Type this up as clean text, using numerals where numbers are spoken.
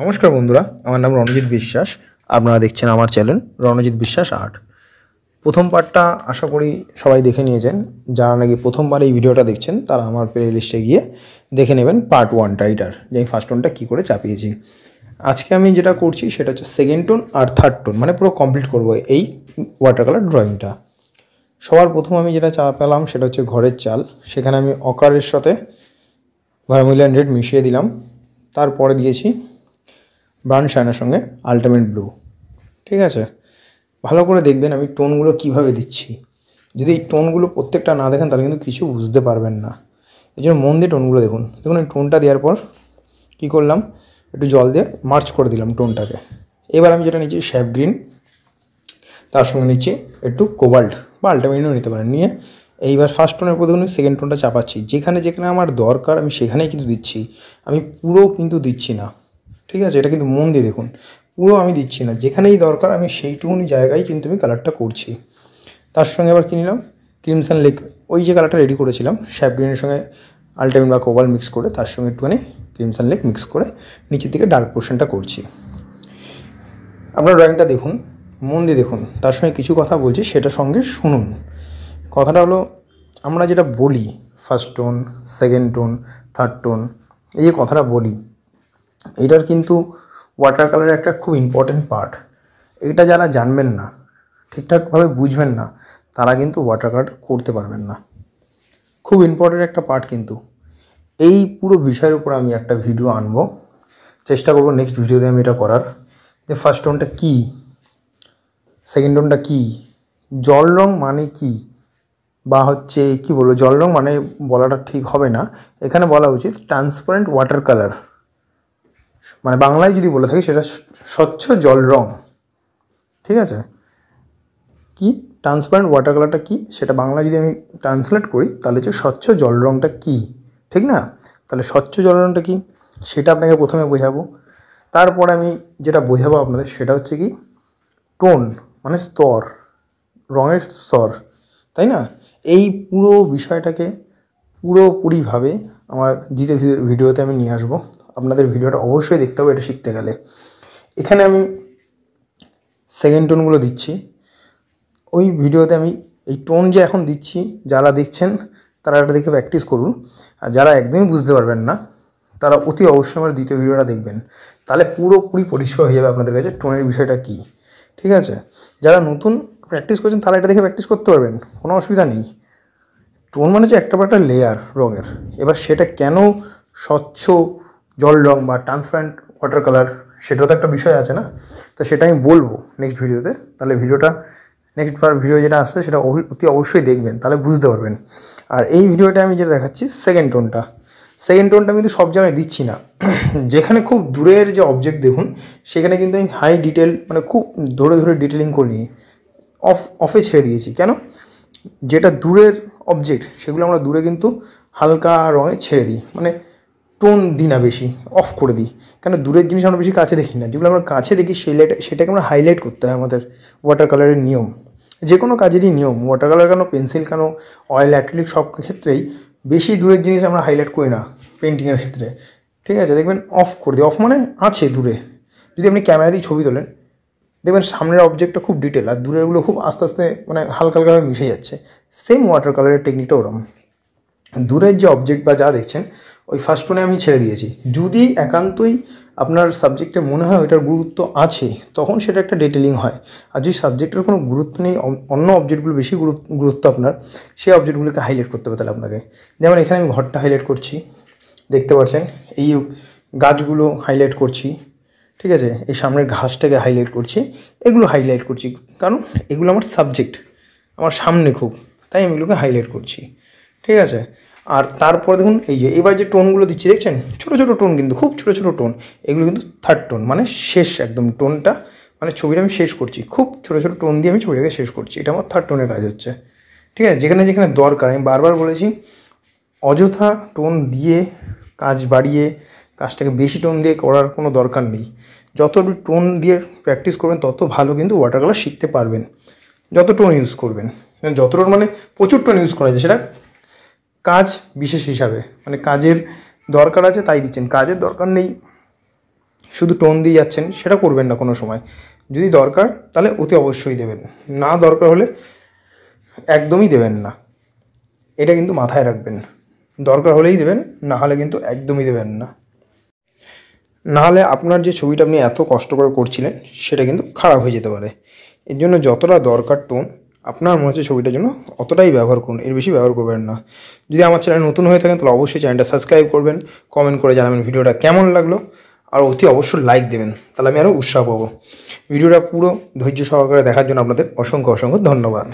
নমস্কার বন্ধুরা, আমার নাম রণজিৎ বিশ্বাস। আপনারা দেখছেন আমার চ্যানেল রণজিৎ বিশ্বাস আর্ট। প্রথম পার্টটা আশা করি সবাই দেখে নিয়েছেন। যারা নাকি প্রথমবার এই ভিডিওটা দেখছেন তারা আমার প্লে লিস্টে গিয়ে দেখে নেবেন পার্ট ওয়ানটা, এইটার যে আমি ফার্স্ট টোনটা কী করে চাপিয়েছি। আজকে আমি যেটা করছি সেটা হচ্ছে সেকেন্ড টোন আর থার্ড টোন, মানে পুরো কমপ্লিট করবো এই ওয়াটার কালার ড্রয়িংটা। সবার প্রথম আমি যেটা চাপালাম সেটা হচ্ছে ঘরের চাল। সেখানে আমি অকারের সাথে ভার্মিলিয়ন রেড মিশিয়ে দিলাম। তারপরে দিয়েছি ব্রাউন শাইনের সঙ্গে আলটিমেট ব্লু। ঠিক আছে, ভালো করে দেখবেন আমি টোনগুলো কিভাবে দিচ্ছি। যদি এই টোনগুলো প্রত্যেকটা না দেখেন তাহলে কিন্তু কিছু বুঝতে পারবেন না। এই জন্য মন দিয়ে টোনগুলো দেখুন। দেখুন এই টোনটা দেওয়ার পর কী করলাম, একটু জল দিয়ে মার্চ করে দিলাম টোনটাকে। এবার আমি যেটা নিচ্ছি শ্যাপ গ্রিন, তার সঙ্গে নিচ্ছি একটু কোবাল্ট বা আলটিমেটও নিতে পারেন। নিয়ে এইবার ফার্স্ট টোনের পর দেখুন সেকেন্ড টোনটা চাপাচ্ছি। যেখানে যেখানে আমার দরকার আমি সেখানেই কিন্তু দিচ্ছি, আমি পুরো কিন্তু দিচ্ছি না। ঠিক আছে, এটা কিন্তু মন দিয়ে দেখুন, পুরো আমি দিচ্ছি না। যেখানেই দরকার আমি সেইটুকুনি জায়গায় কিন্তু আমি কালারটা করছি। তার সঙ্গে আবার কী নিলাম, ক্রিমসন লেক, ওই যে কালারটা রেডি করেছিলাম শ্যাপ গ্রিনের সঙ্গে আলটিমেট বা কোবাল্ট মিক্স করে, তার সঙ্গে একটুখানি ক্রিমসন লেক মিক্স করে নিচের দিকে ডার্ক পোর্শনটা করছি। আপনার ড্রয়িংটা দেখুন, মন দিয়ে দেখুন, তার সঙ্গে কিছু কথা বলছি সেটা সঙ্গে শুনুন। কথাটা হলো, আমরা যেটা বলি first tone, second tone, third tone, এই যে কথাটা বলি, এটার কিন্তু ওয়াটার কালারের একটা খুব ইম্পর্টেন্ট পার্ট। এটা যারা জানবেন না, ঠিকঠাকভাবে বুঝবেন না, তারা কিন্তু ওয়াটার কালার করতে পারবেন না। খুব ইম্পর্টেন্ট একটা পার্ট কিন্তু। এই পুরো বিষয়ের উপর আমি একটা ভিডিও আনবো, চেষ্টা করবো নেক্সট ভিডিওতে আমি এটা করার, যে ফার্স্ট টোনটা কী, সেকেন্ড টোনটা কী, জল রং মানে কী, বা হচ্ছে কী বলবো, জল রং মানে বলাটা ঠিক হবে না, এখানে বলা উচিত ট্রান্সপারেন্ট ওয়াটার কালার। মানে বাংলায় যদি বলে থাকি সেটা স্বচ্ছ জল রং। ঠিক আছে, কি ট্রান্সপারেন্ট ওয়াটার কালারটা কী সেটা বাংলায় যদি আমি ট্রান্সলেট করি তাহলে হচ্ছে স্বচ্ছ জল রংটা কী, ঠিক না? তাহলে স্বচ্ছ জল রংটা কী সেটা আপনাকে প্রথমে বোঝাবো। তারপরে আমি যেটা বোঝাবো আপনাদের সেটা হচ্ছে কি, টোন মানে স্তর, রঙের স্তর, তাই না? এই পুরো বিষয়টাকে পুরোপুরিভাবে আমার দ্বিতীয় ভিডিওতে আমি নিয়ে আসবো। আপনাদের ভিডিওটা অবশ্যই দেখতে হবে এটা শিখতে গেলে। এখানে আমি সেকেন্ড টোনগুলো দিচ্ছি। ওই ভিডিওতে আমি এই টোন যে এখন দিচ্ছি, যারা দেখছেন তারা এটা দেখে প্র্যাকটিস করুন। আর যারা একদমই বুঝতে পারবেন না তারা অতি অবশ্যই আমার দ্বিতীয় ভিডিওটা দেখবেন, তাহলে পুরোপুরি পরিষ্কার হয়ে যাবে আপনাদের কাছে টোনের বিষয়টা কী। ঠিক আছে, যারা নতুন প্র্যাকটিস করছেন তারা এটা দেখে প্র্যাকটিস করতে পারবেন, কোনো অসুবিধা নেই। টোন মানে হচ্ছে একটা লেয়ার রঙের। এবার সেটা কেন স্বচ্ছ জল রং বা ট্রান্সপারেন্ট ওয়াটার কালার, সেটাও তো একটা বিষয় আছে না? তো সেটা আমি বলবো নেক্সট ভিডিওতে। তাহলে ভিডিওটা নেক্সট ভিডিও যেটা আসছে সেটা অতি অবশ্যই দেখবেন, তাহলে বুঝতে পারবেন। আর এই ভিডিওটা আমি যেটা দেখাচ্ছি সেকেন্ড টোনটা আমি কিন্তু সব জায়গায় দিচ্ছি না। যেখানে খুব দূরের যে অবজেক্ট দেখুন সেখানে কিন্তু আমি হাই ডিটেল, মানে খুব ধরে ধরে ডিটেলিং করিনি, অফে ছেড়ে দিয়েছি। কেন? যেটা দূরের অবজেক্ট সেগুলো আমরা দূরে কিন্তু হালকা রঙে ছেড়ে দিই, মানে টোন দিই না বেশি, অফ করে দিই। কেন? দূরের জিনিস আমরা বেশি কাছে দেখি না, যেগুলো আমরা কাছে দেখি সেটাকে আমরা হাইলাইট করতে হয়। আমাদের ওয়াটার কালারের নিয়ম, যে কোনো কাজেরই নিয়ম, ওয়াটার কালার কেন, পেন্সিল কেন, অয়েল, অ্যাক্রিলিক সব ক্ষেত্রেই বেশি দূরের জিনিস আমরা হাইলাইট করি না পেন্টিংয়ের ক্ষেত্রে। ঠিক আছে, দেখবেন অফ করে দিই। অফ মানে আছে দূরে। যদি আপনি ক্যামেরা দিয়ে ছবি তোলেন দেখবেন সামনের অবজেক্টটা খুব ডিটেল আর দূরেরগুলো খুব আস্তে আস্তে মানে হালকা হালকাভাবে মিশে যাচ্ছে। সেম ওয়াটার কালারের টেকনিকটা ওরকম। দূরের যে অবজেক্ট বা যা দেখছেন ওই ফার্স্ট টোনে আমি ছেড়ে দিয়েছি। যদি একান্তই আপনার সাবজেক্টে মনে হয় ওইটার গুরুত্ব আছে তখন সেটা একটা ডিটেলিং হয়। আর যদি সাবজেক্টের কোনো গুরুত্ব নেই, অন্য অবজেক্টগুলো বেশি গুরুত্ব আপনার, সেই অবজেক্টগুলোকে হাইলাইট করতে হবে তাহলে আপনাকে। যেমন এখানে আমি ঘরটা হাইলাইট করছি, দেখতে পাচ্ছেন, এই গাছগুলো হাইলাইট করছি। ঠিক আছে, এই সামনের ঘাসটাকে হাইলাইট করছি, এগুলো হাইলাইট করছি কারণ এগুলো আমার সাবজেক্ট, আমার সামনে খুব, তাই আমি এগুলোকে হাইলাইট করছি। ঠিক আছে, আর তারপরে দেখুন এই যে এবার যে টোনগুলো দিচ্ছি দেখছেন, ছোটো ছোটো টোন, কিন্তু খুব ছোটো ছোটো টোন, এগুলো কিন্তু থার্ড টোন, মানে শেষ একদম টোনটা, মানে ছবিটা আমি শেষ করছি, খুব ছোটো ছোটো টোন দিয়ে আমি ছবিটাকে শেষ করছি। এটা আমার থার্ড টোনের কাজ হচ্ছে। ঠিক আছে, যেখানে যেখানে দরকার, আমি বারবার বলেছি, অযথা টোন দিয়ে কাজ বাড়িয়ে কাজটাকে বেশি টোন দিয়ে করার কোনো দরকার নেই। যত টোন দিয়ে প্র্যাকটিস করবেন তত ভালো কিন্তু ওয়াটার কালার শিখতে পারবেন। যত টোন ইউজ করবেন, যত টোন মানে প্রচুর টোন ইউজ করা যায়, সেটা কাজ বিশেষ হিসাবে, মানে কাজের দরকার আছে তাই দিচ্ছেন, কাজের দরকার নেই শুধু টোন দিয়ে যাচ্ছেন সেটা করবেন না কোনো সময়। যদি দরকার তাহলে অতি অবশ্যই দেবেন, না দরকার হলে একদমই দেবেন না। এটা কিন্তু মাথায় রাখবেন, দরকার হলেই দেবেন, না হলে কিন্তু একদমই দেবেন না। নাহলে আপনার যে ছবিটা আপনি এত কষ্ট করে করছিলেন সেটা কিন্তু খারাপ হয়ে যেতে পারে। এর জন্য যতটা দরকার টোন আপনার মনে হচ্ছে ছবিটার জন্য অতটাই ব্যবহার করুন, এর বেশি ব্যবহার করবেন না। যদি আমার চ্যানেল নতুন হয়ে থাকেন তাহলে অবশ্যই চ্যানেলটা সাবস্ক্রাইব করবেন, কমেন্ট করে জানাবেন ভিডিওটা কেমন লাগলো, আর অতি অবশ্যই লাইক দেবেন, তাহলে আমি আরও উৎসাহ পাবো। ভিডিওটা পুরো ধৈর্য সহকারে দেখার জন্য আপনাদের অসংখ্য অসংখ্য ধন্যবাদ।